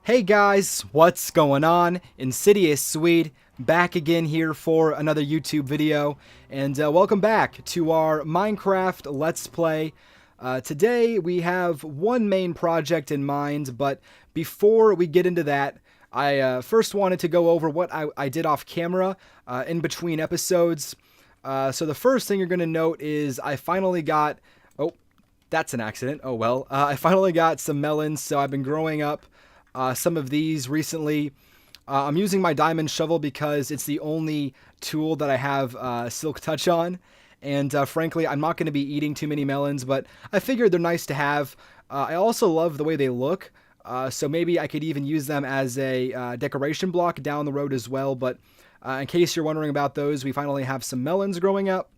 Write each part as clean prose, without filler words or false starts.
Hey guys, what's going on? Insidious Swede back again here for another YouTube video, and welcome back to our Minecraft Let's Play. Today we have one main project in mind, but before we get into that, I first wanted to go over what I did off camera in between episodes. So the first thing you're going to note is I finally got... Oh, that's an accident. Oh well. I finally got some melons, so I've been growing up some of these recently. I'm using my diamond shovel because it's the only tool that I have silk touch on. And frankly, I'm not going to be eating too many melons, but I figured they're nice to have. I also love the way they look. So maybe I could even use them as a decoration block down the road as well. But in case you're wondering about those, we finally have some melons growing up.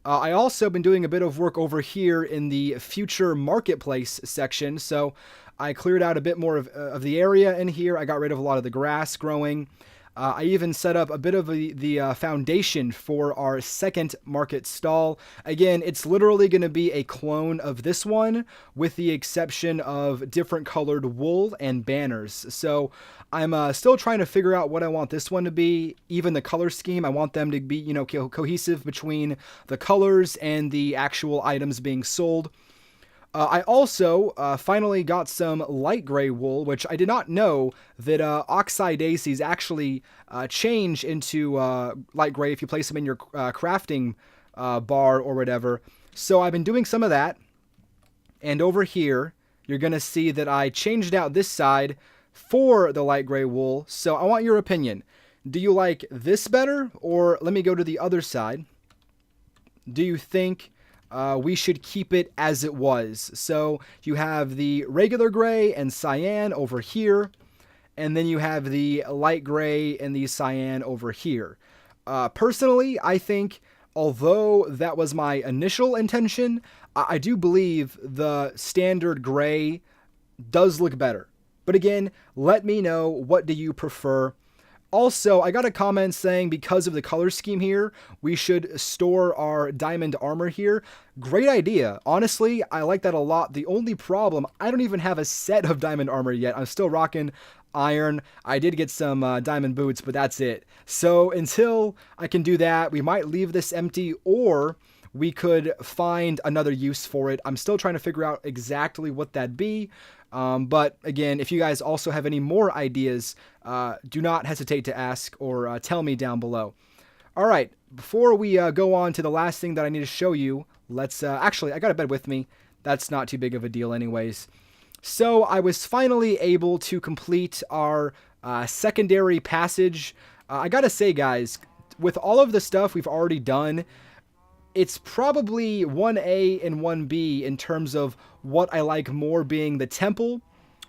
I also been doing a bit of work over here in the future marketplace section. So I cleared out a bit more of the area in here. I got rid of a lot of the grass growing. I even set up a bit of the foundation for our second market stall. Again, it's literally going to be a clone of this one with the exception of different colored wool and banners. So I'm still trying to figure out what I want this one to be. Even the color scheme, I want them to be, cohesive between the colors and the actual items being sold. I also finally got some light gray wool, which I did not know that oxeye daisies actually change into light gray if you place them in your crafting bar or whatever. So I've been doing some of that. And over here, you're going to see that I changed out this side for the light gray wool. So I want your opinion. Do you like this better? Or let me go to the other side. Do you think... we should keep it as it was? So you have the regular gray and cyan over here, and then you have the light gray and the cyan over here. Personally, I think, although that was my initial intention, I do believe the standard gray does look better. But again, let me know, what do you prefer? Also, I got a comment saying because of the color scheme here, we should store our diamond armor here. Great idea. Honestly, I like that a lot. The only problem, I don't even have a set of diamond armor yet. I'm still rocking iron. I did get some diamond boots, but that's it. So until I can do that, we might leave this empty, or we could find another use for it. I'm still trying to figure out exactly what that'd be. But again, if you guys also have any more ideas, do not hesitate to ask or tell me down below. All right, before we go on to the last thing that I need to show you, let's actually, I got a bed with me. That's not too big of a deal anyways. So I was finally able to complete our secondary passage. I gotta say, guys, with all of the stuff we've already done, it's probably 1A and 1B in terms of what I like more, being the temple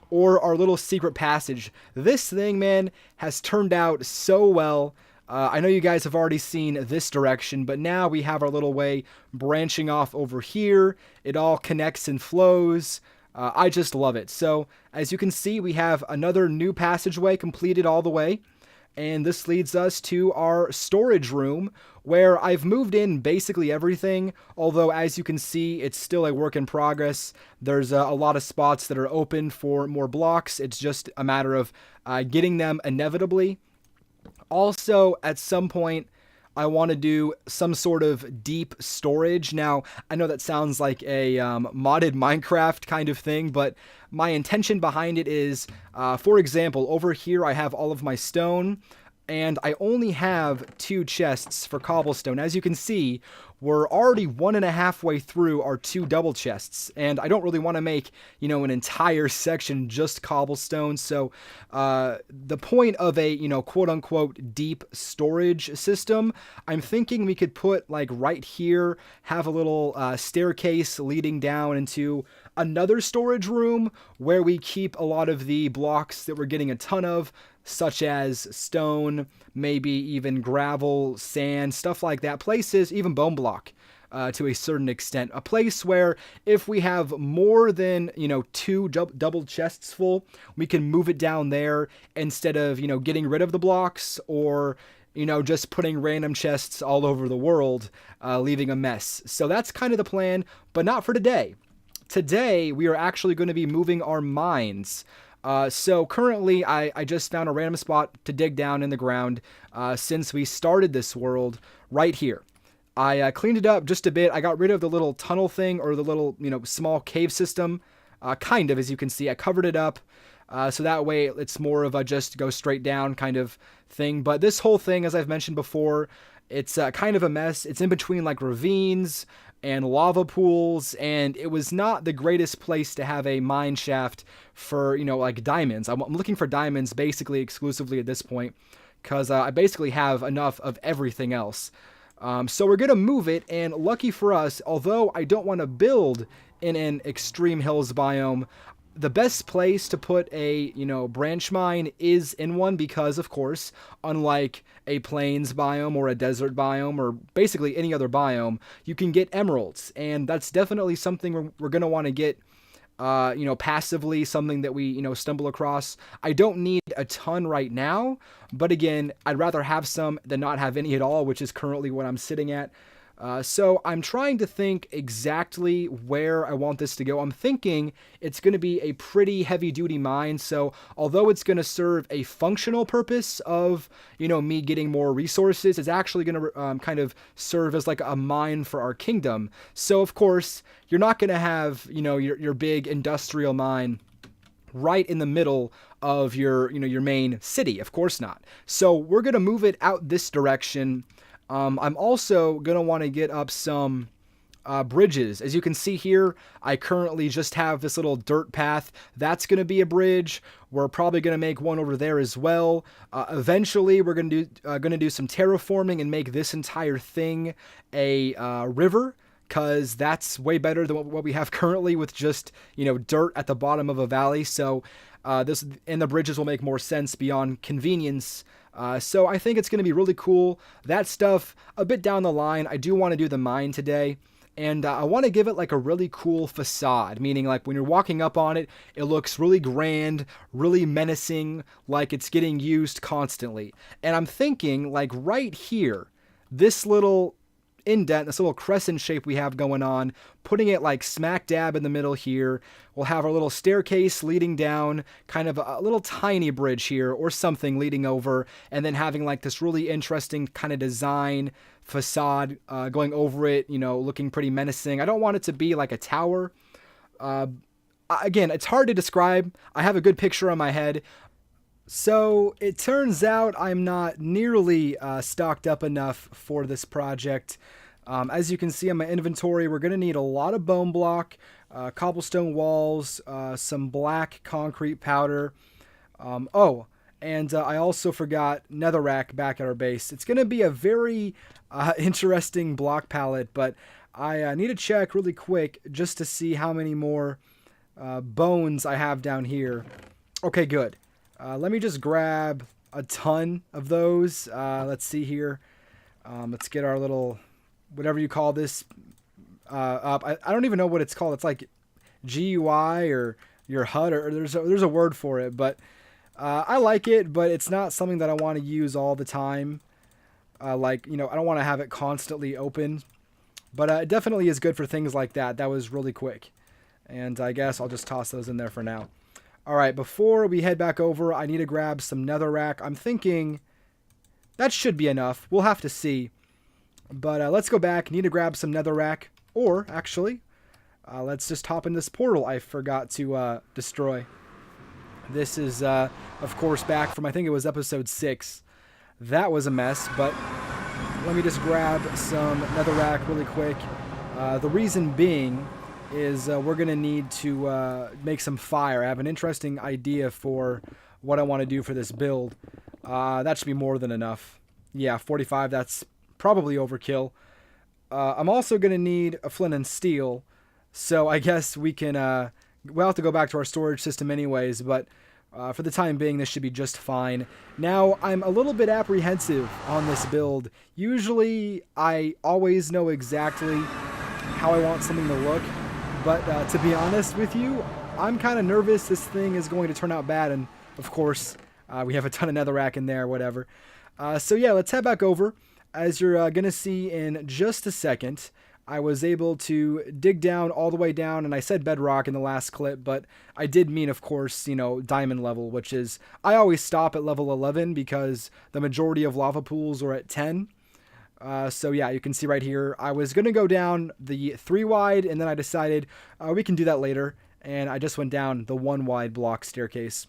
or our little secret passage. This thing, man, has turned out so well. I know you guys have already seen this direction, but now we have our little way branching off over here. It all connects and flows. I just love it. So, as you can see, we have another new passageway completed all the way. And this leads us to our storage room, where I've moved in basically everything, although as you can see, it's still a work in progress. There's a lot of spots that are open for more blocks. It's just a matter of getting them inevitably. Also, at some point, I want to do some sort of deep storage. Now, I know that sounds like a modded Minecraft kind of thing, but my intention behind it is, for example, over here I have all of my stone, and I only have 2 chests for cobblestone. As you can see, we're already 1.5 way through our 2 double chests, and I don't really want to make, an entire section just cobblestone. So the point of a, quote-unquote deep storage system, I'm thinking we could put, like, right here, have a little staircase leading down into another storage room where we keep a lot of the blocks that we're getting a ton of, such as stone, maybe even gravel, sand, stuff like that. Places, even bone block, to a certain extent. A place where if we have more than, 2 double chests full, we can move it down there instead of, getting rid of the blocks or, just putting random chests all over the world, leaving a mess. So that's kind of the plan, but not for today. Today, we are actually going to be moving our mines. So currently, I just found a random spot to dig down in the ground since we started this world right here. I cleaned it up just a bit. I got rid of the little tunnel thing or the little, small cave system. Kind of, as you can see. I covered it up so that way it's more of a just go straight down kind of thing. But this whole thing, as I've mentioned before, it's kind of a mess. It's in between like ravines and lava pools, and it was not the greatest place to have a mine shaft for, like diamonds. I'm looking for diamonds basically exclusively at this point because I basically have enough of everything else. So we're going to move it, and lucky for us, although I don't want to build in an extreme hills biome, the best place to put a, branch mine is in one because, of course, unlike a plains biome or a desert biome or basically any other biome, you can get emeralds, and that's definitely something we're going to want to get passively, something that we, stumble across. I don't need a ton right now, but again, I'd rather have some than not have any at all, which is currently what I'm sitting at. So I'm trying to think exactly where I want this to go. I'm thinking it's going to be a pretty heavy duty mine. So although it's going to serve a functional purpose of, me getting more resources, it's actually going to kind of serve as like a mine for our kingdom. So of course, you're not going to have, your big industrial mine right in the middle of your main city. Of course not. So we're going to move it out this direction. I'm also going to want to get up some bridges. As you can see here, I currently just have this little dirt path. That's going to be a bridge. We're probably going to make one over there as well. Eventually, we're going to do some terraforming and make this entire thing a river, because that's way better than what we have currently with just, dirt at the bottom of a valley. So this and the bridges will make more sense beyond convenience. So I think it's going to be really cool. That stuff, a bit down the line, I do want to do the mine today. And I want to give it like a really cool facade, meaning like when you're walking up on it, it looks really grand, really menacing, like it's getting used constantly. And I'm thinking like right here, this little indent, this little crescent shape we have going on, putting it like smack dab in the middle here. We'll have our little staircase leading down, kind of a little tiny bridge here or something leading over, and then having like this really interesting kind of design facade going over it, looking pretty menacing. I don't want it to be like a tower. Again, it's hard to describe. I have a good picture on my head. So it turns out I'm not nearly stocked up enough for this project. As you can see on my inventory, we're going to need a lot of bone block, cobblestone walls, some black concrete powder. And I also forgot netherrack back at our base. It's going to be a very interesting block palette, but I need to check really quick just to see how many more bones I have down here. Okay, good. Let me just grab a ton of those. Let's see here. Let's get our little, whatever you call this, up. I don't even know what it's called. It's like GUI or your HUD, or there's a word for it. But I like it, but it's not something that I want to use all the time. I don't want to have it constantly open. But it definitely is good for things like that. That was really quick. And I guess I'll just toss those in there for now. All right, before we head back over, I need to grab some netherrack. I'm thinking that should be enough. We'll have to see. But let's go back. Need to grab some netherrack. Or, actually, let's just hop in this portal I forgot to destroy. This is, of course, back from, I think it was episode 6. That was a mess, but let me just grab some netherrack really quick. The reason being is we're going to need to make some fire. I have an interesting idea for what I want to do for this build. That should be more than enough. Yeah, 45, that's probably overkill. I'm also going to need a flint and steel, so I guess we can... we'll have to go back to our storage system anyways, but for the time being, this should be just fine. Now, I'm a little bit apprehensive on this build. Usually, I always know exactly how I want something to look. But to be honest with you, I'm kind of nervous this thing is going to turn out bad. And of course, we have a ton of netherrack in there, whatever. So yeah, let's head back over. As you're going to see in just a second, I was able to dig down all the way down, and I said bedrock in the last clip, but I did mean, of course, diamond level, which is, I always stop at level 11 because the majority of lava pools are at 10. So yeah, you can see right here, I was going to go down the 3 wide, and then I decided we can do that later, and I just went down the 1 wide block staircase.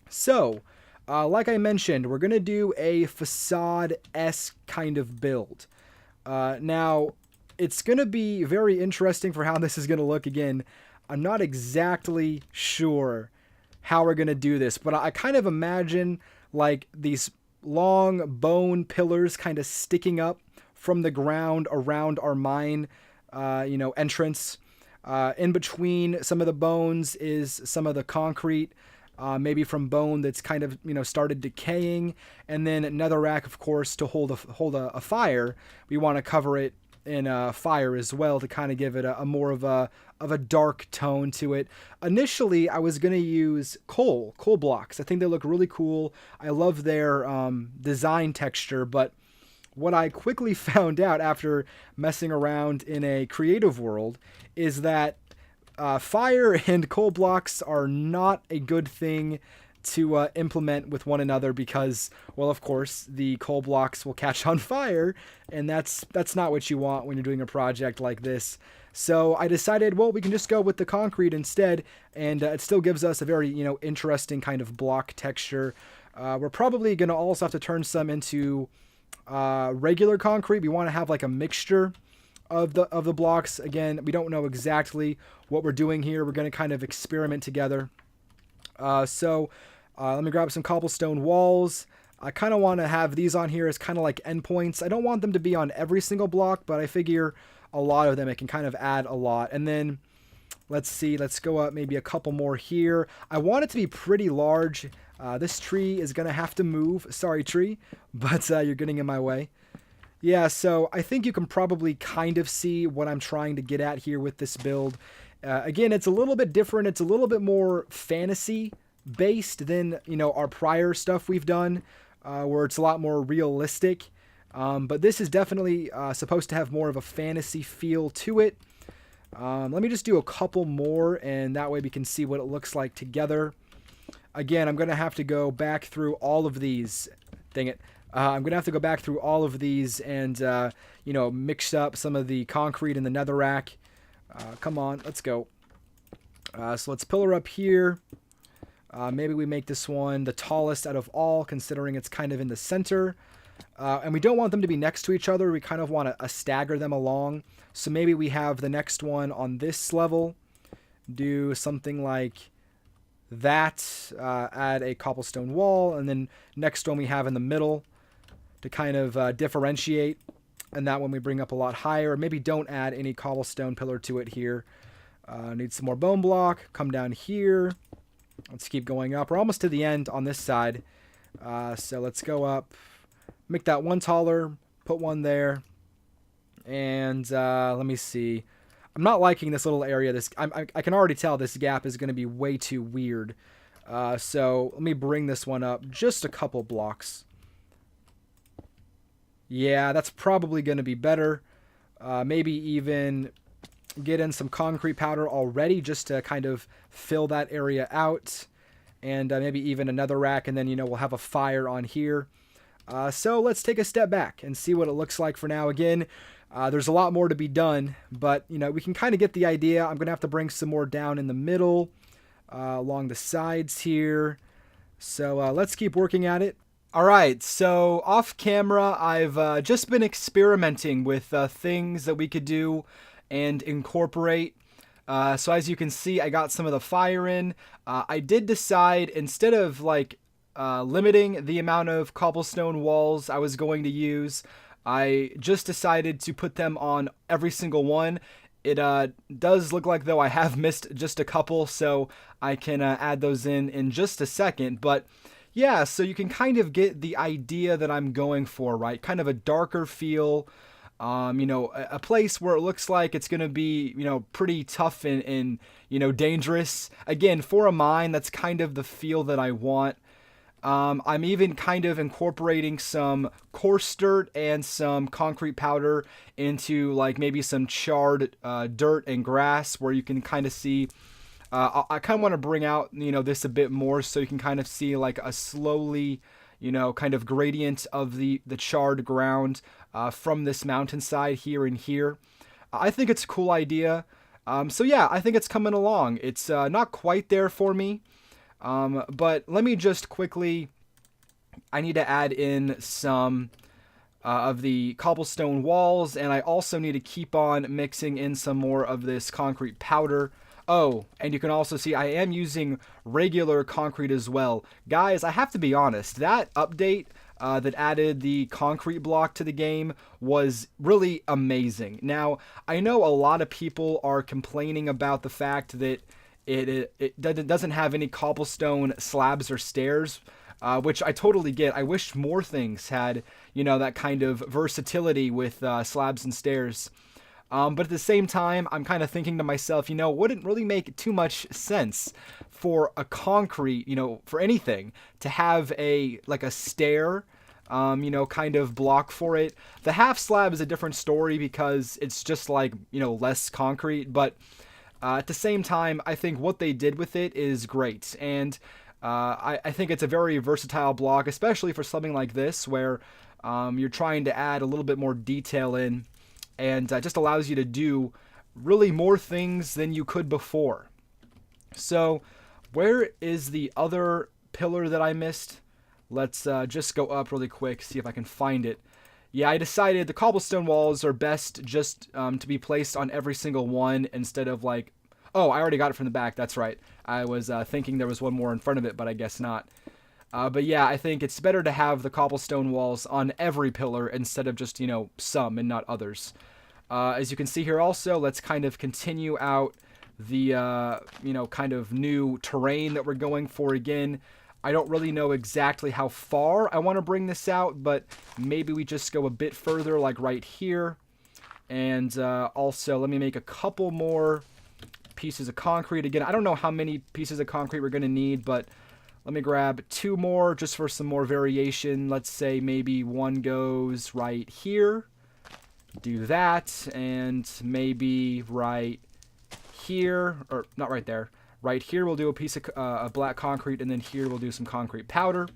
So, like I mentioned, we're going to do a facade-esque kind of build. Now, it's going to be very interesting for how this is going to look. Again, I'm not exactly sure how we're going to do this, but I kind of imagine like these long bone pillars kind of sticking up from the ground around our mine, entrance. In between some of the bones is some of the concrete, maybe from bone that's kind of started decaying, and then another rack, of course, to hold a fire. We want to cover it in fire as well to kind of give it a more of a dark tone to it. Initially, I was going to use coal blocks. I think they look really cool. I love their design texture, but what I quickly found out after messing around in a creative world is that fire and coal blocks are not a good thing to implement with one another because, well, of course, the coal blocks will catch on fire, and that's not what you want when you're doing a project like this. So I decided, well, we can just go with the concrete instead, and it still gives us a very, interesting kind of block texture. We're probably going to also have to turn some into regular concrete. We want to have like a mixture of the blocks. Again, we don't know exactly what we're doing here. We're going to kind of experiment together. Let me grab some cobblestone walls. I kind of want to have these on here as kind of like endpoints. I don't want them to be on every single block, but I figure a lot of them, it can kind of add a lot. And then, let's see, let's go up maybe a couple more here. I want it to be pretty large. This tree is going to have to move. Sorry, tree, but you're getting in my way. Yeah, so I think you can probably kind of see what I'm trying to get at here with this build. Again, it's a little bit different. It's a little bit more fantasy based than our prior stuff we've done, where it's a lot more realistic. But this is definitely supposed to have more of a fantasy feel to it. Let me just do a couple more, and that way we can see what it looks like together. Again, I'm going to have to go back through all of these. Dang it. I'm going to have to go back through all of these and, mix up some of the concrete in the netherrack. Come on, let's go. So let's pillar up here. Maybe we make this one the tallest out of all, considering it's kind of in the center. And we don't want them to be next to each other. We kind of want to stagger them along. So maybe we have the next one on this level. Do something like that. Add a cobblestone wall. And then next one we have in the middle to kind of differentiate. And that one we bring up a lot higher. Maybe don't add any cobblestone pillar to it here. Need some more bone block. Come down here. Let's keep going up. We're almost to the end on this side. So let's go up. Make that one taller. Put one there. And let me see. I'm not liking this little area. I can already tell this gap is going to be way too weird. So let me bring this one up just a couple blocks. Yeah, that's probably going to be better. Maybe even get in some concrete powder already just to kind of fill that area out. And maybe even another rack, and then, we'll have a fire on here. So let's take a step back and see what it looks like for now. Again, there's a lot more to be done, but, we can kind of get the idea. I'm going to have to bring some more down in the middle, along the sides here. So let's keep working at it. All right, so off camera, I've just been experimenting with things that we could do and incorporate. So as you can see, I got some of the fire in. I did decide, instead of limiting the amount of cobblestone walls I was going to use, I just decided to put them on every single one. It does look like though I have missed just a couple, so I can add those in just a second. But yeah, so you can kind of get the idea that I'm going for, right? Kind of a darker feel, a place where it looks like it's going to be, pretty tough and dangerous. Again, for a mine, that's kind of the feel that I want. I'm even kind of incorporating some coarse dirt and some concrete powder into like maybe some charred dirt and grass, where you can kind of see. I kind of want to bring out, this a bit more, so you can kind of see like a slowly, kind of gradient of the charred ground from this mountainside here and here. I think it's a cool idea. So yeah, I think it's coming along. It's not quite there for me, but let me just quickly. I need to add in some of the cobblestone walls, and I also need to keep on mixing in some more of this concrete powder. Oh, and you can also see I am using regular concrete as well. Guys, I have to be honest, that update that added the concrete block to the game was really amazing. Now, I know a lot of people are complaining about the fact that it doesn't have any cobblestone slabs or stairs, which I totally get. I wish more things had, that kind of versatility with slabs and stairs. But at the same time, I'm kind of thinking to myself, wouldn't really make too much sense for a concrete, for anything, to have a stair, kind of block for it. The half slab is a different story because it's just less concrete. But at the same time, I think what they did with it is great. And I think it's a very versatile block, especially for something like this where you're trying to add a little bit more detail in. And just allows you to do really more things than you could before. So, where is the other pillar that I missed? Let's just go up really quick, see if I can find it. Yeah, I decided the cobblestone walls are best just to be placed on every single one instead of Oh, I already got it from the back, that's right. I was thinking there was one more in front of it, but I guess not. But yeah, I think it's better to have the cobblestone walls on every pillar instead of just, some and not others. As you can see here also, let's kind of continue out the, kind of new terrain that we're going for again. I don't really know exactly how far I want to bring this out, but maybe we just go a bit further, like right here. And also, let me make a couple more pieces of concrete. Again, I don't know how many pieces of concrete we're going to need, but let me grab 2 more just for some more variation. Let's say maybe one goes right here. Do that. And maybe right here. Or not right there. Right here we'll do a piece of black concrete. And then here we'll do some concrete powder.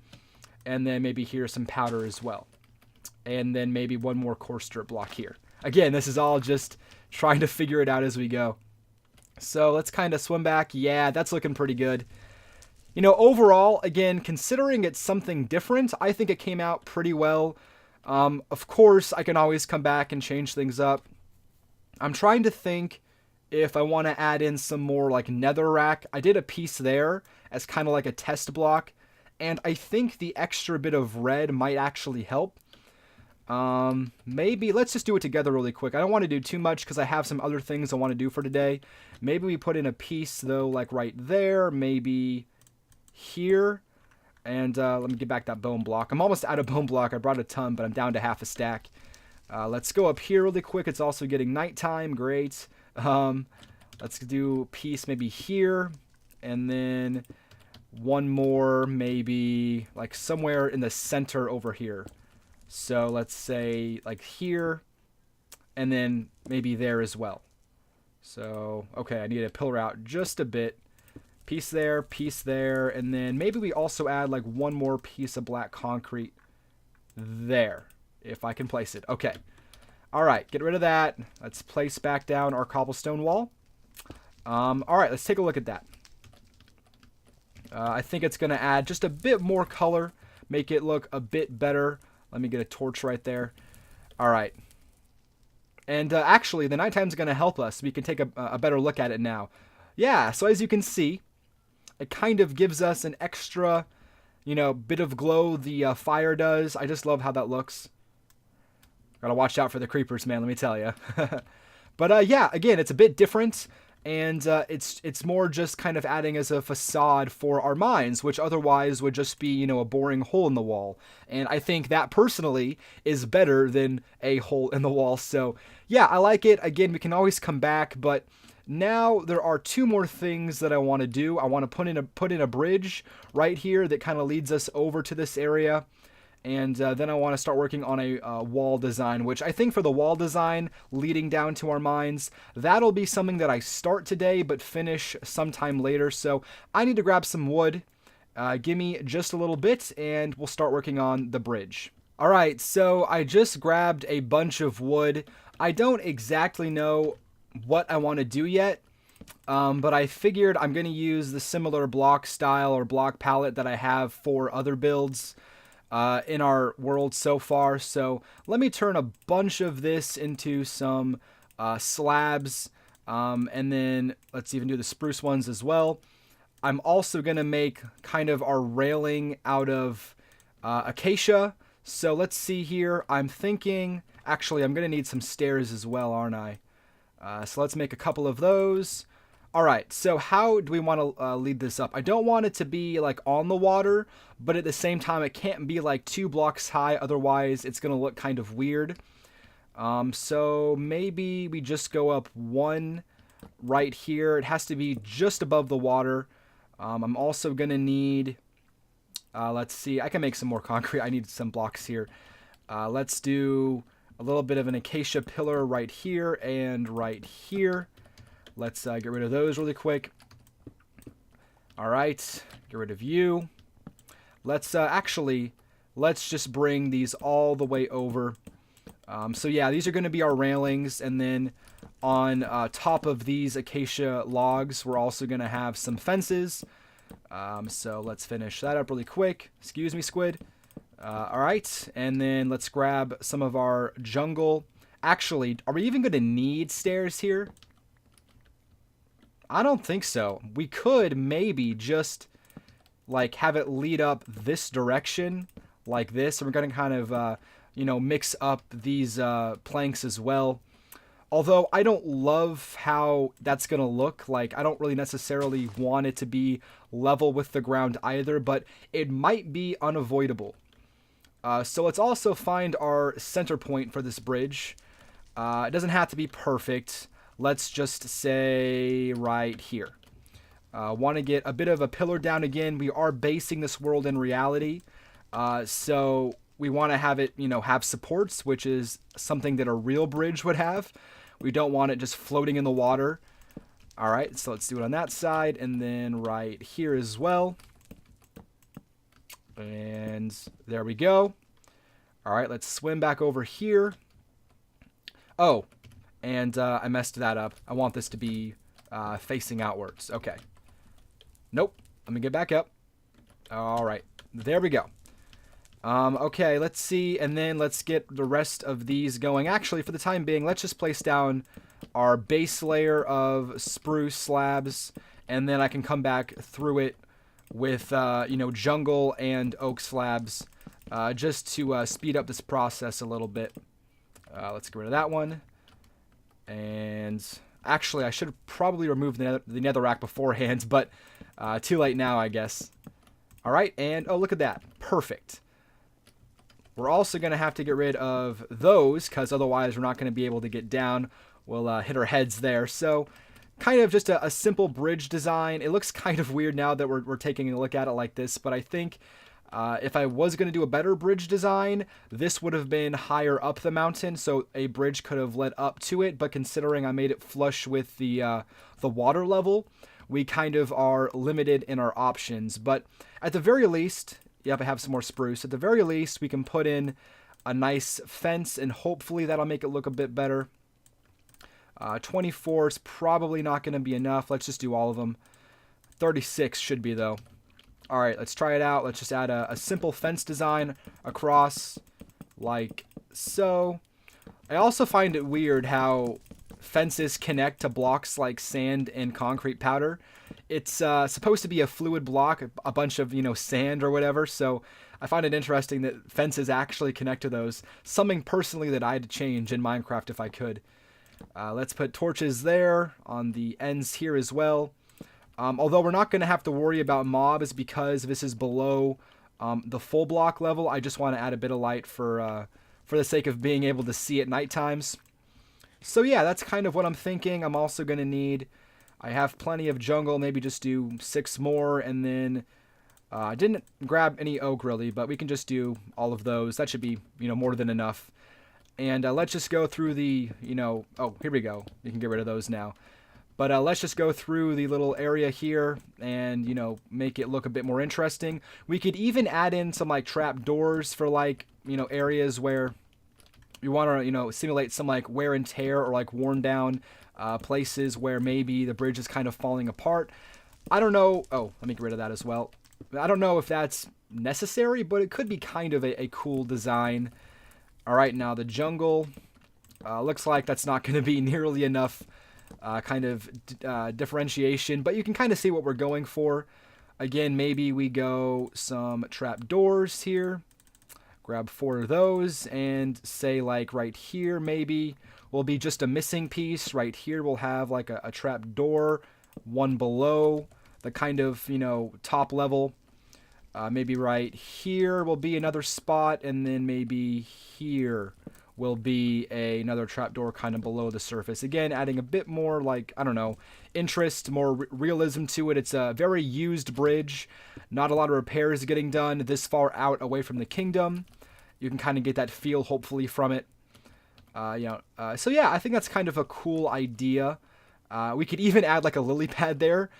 And then maybe here some powder as well. And then maybe one more coarse dirt block here. Again, this is all just trying to figure it out as we go. So let's kind of swim back. Yeah, that's looking pretty good. Overall, again, considering it's something different, I think it came out pretty well. Of course, I can always come back and change things up. I'm trying to think if I want to add in some more netherrack. I did a piece there as kind of like a test block, and I think the extra bit of red might actually help. Maybe let's just do it together really quick. I don't want to do too much because I have some other things I want to do for today. Maybe we put in a piece though, right there, maybe here. And let me get back that bone block. I'm almost out of bone block. I brought a ton, but I'm down to half a stack. Let's go up here really quick. It's also getting nighttime. Great. Let's do a piece maybe here. And then one more maybe somewhere in the center over here. So let's say here. And then maybe there as well. So, okay, I need to pillar out just a bit. Piece there, and then maybe we also add one more piece of black concrete there, if I can place it. Okay. All right, get rid of that. Let's place back down our cobblestone wall. All right, let's take a look at that. I think it's going to add just a bit more color, make it look a bit better. Let me get a torch right there. All right. And actually, the nighttime's going to help us. We can take a better look at it now. Yeah, so as you can see, it kind of gives us an extra, bit of glow the fire does. I just love how that looks. Gotta watch out for the creepers, man, let me tell you. But yeah, again, it's a bit different. And it's more just kind of adding as a facade for our mines, which otherwise would just be, a boring hole in the wall. And I think that personally is better than a hole in the wall. So yeah, I like it. Again, we can always come back, but Now there are two more things that I want to do. I want to put in a bridge right here that kind of leads us over to this area. And then I want to start working on a wall design, which I think for the wall design leading down to our mines, that'll be something that I start today but finish sometime later. So I need to grab some wood. Give me just a little bit and we'll start working on the bridge. Alright, so I just grabbed a bunch of wood. I don't exactly know what I want to do yet, but I figured I'm going to use the similar block style or block palette that I have for other builds in our world so far. So let me turn a bunch of this into some slabs, and then let's even do the spruce ones as well. I'm also going to make kind of our railing out of acacia. So let's see here. I'm thinking, actually, I'm going to need some stairs as well, aren't I? So let's make a couple of those. All right, so how do we want to lead this up? I don't want it to be like on the water, but at the same time, it can't be like 2 blocks high. Otherwise, it's going to look kind of weird. So maybe we just go up 1 right here. It has to be just above the water. I'm also going to need, let's see, I can make some more concrete. I need some blocks here. Let's do a little bit of an acacia pillar right here and right here. Let's get rid of those really quick. All right, get rid of you. Let's let's just bring these all the way over. So yeah, these are going to be our railings, and then on top of these acacia logs, we're also going to have some fences. So let's finish that up really quick. Excuse me, squid. All right, and then let's grab some of our jungle. Actually, are we even going to need stairs here? I don't think so. We could maybe just like have it lead up this direction like this. And we're going to kind of, you know, mix up these planks as well. Although I don't love how that's going to look. Like, I don't really necessarily want it to be level with the ground either, but it might be unavoidable. So let's also find our center point for this bridge. It doesn't have to be perfect. Let's just say right here. Want to get a bit of a pillar down again. We are basing this world in reality. So we want to have it, you know, have supports, which is something that a real bridge would have. We don't want it just floating in the water. All right, so let's do it on that side. And then right here as well. And there we go. All right, let's swim back over here. Oh, and I messed that up. I want this to be facing outwards. Okay. Nope. Let me get back up. All right. There we go. Okay, let's see. And then let's get the rest of these going. Actually, for the time being, let's just place down our base layer of spruce slabs. And then I can come back through it with, you know, jungle and oak slabs. Just to speed up this process a little bit. Let's get rid of that one. And actually, I should have probably removed the netherrack beforehand, but too late now, I guess. All right, and oh, look at that. Perfect. We're also going to have to get rid of those, because otherwise we're not going to be able to get down. We'll hit our heads there. So kind of just a simple bridge design. It looks kind of weird now that we're taking a look at it like this, but I think if I was going to do a better bridge design, this would have been higher up the mountain, so a bridge could have led up to it, but considering I made it flush with the water level, we kind of are limited in our options. But at the very least, yep, I have some more spruce. At the very least, we can put in a nice fence, and hopefully that'll make it look a bit better. 24 is probably not going to be enough. Let's just do all of them. 36 should be, though. All right, let's try it out. Let's just add a simple fence design across like so. I also find it weird how fences connect to blocks like sand and concrete powder. It's supposed to be a fluid block, a bunch of, you know, sand or whatever. So I find it interesting that fences actually connect to those. Something personally that I had to change in Minecraft if I could. Let's put torches there on the ends here as well. Although we're not going to have to worry about mobs because this is below the full block level. I just want to add a bit of light for the sake of being able to see at night times. So yeah, that's kind of what I'm thinking. I'm also going to need, I have plenty of jungle, maybe just do 6 more, and then I didn't grab any oak really, but we can just do all of those. That should be, more than enough. And let's just go through the, oh, here we go. You can get rid of those now. But let's just go through the little area here and, make it look a bit more interesting. We could even add in some, like, trap doors for, like, areas where you want to, simulate some, like, wear and tear or, like, worn down places where maybe the bridge is kind of falling apart. I don't know. Oh, let me get rid of that as well. I don't know if that's necessary, but it could be kind of a cool design. All right, now the jungle looks like that's not going to be nearly enough kind of differentiation, but you can kind of see what we're going for. Again, maybe we go some trap doors here, grab 4 of those, and say like right here maybe will be just a missing piece. Right here we'll have like a trap door, one below the kind of, top level. Maybe right here will be another spot, and then maybe here will be another trapdoor kind of below the surface. Again, adding a bit more, like, I don't know, interest, more realism to it. It's a very used bridge. Not a lot of repairs getting done this far out away from the kingdom. You can kind of get that feel, hopefully, from it. So yeah, I think that's kind of a cool idea. We could even add like a lily pad there,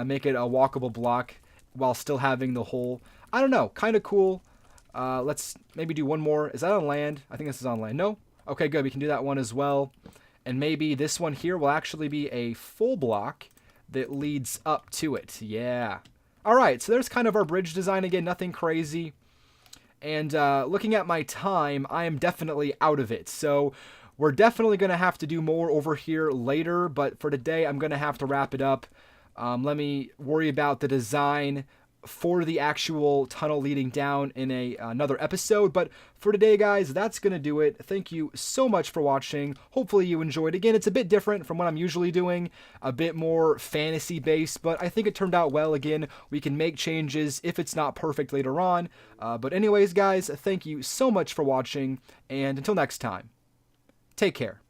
make it a walkable block while still having the hole. I don't know, kind of cool. Let's maybe do one more. Is that on land? I think this is on land. No? Okay, good. We can do that one as well. And maybe this one here will actually be a full block that leads up to it. Yeah. All right, so there's kind of our bridge design again. Nothing crazy. And looking at my time, I am definitely out of it. So we're definitely going to have to do more over here later. But for today, I'm going to have to wrap it up. Let me worry about the design for the actual tunnel leading down in another episode. But for today, guys, that's going to do it. Thank you so much for watching. Hopefully you enjoyed. Again, it's a bit different from what I'm usually doing, a bit more fantasy-based, but I think it turned out well. Again, we can make changes if it's not perfect later on. But anyways, guys, thank you so much for watching, and until next time, take care.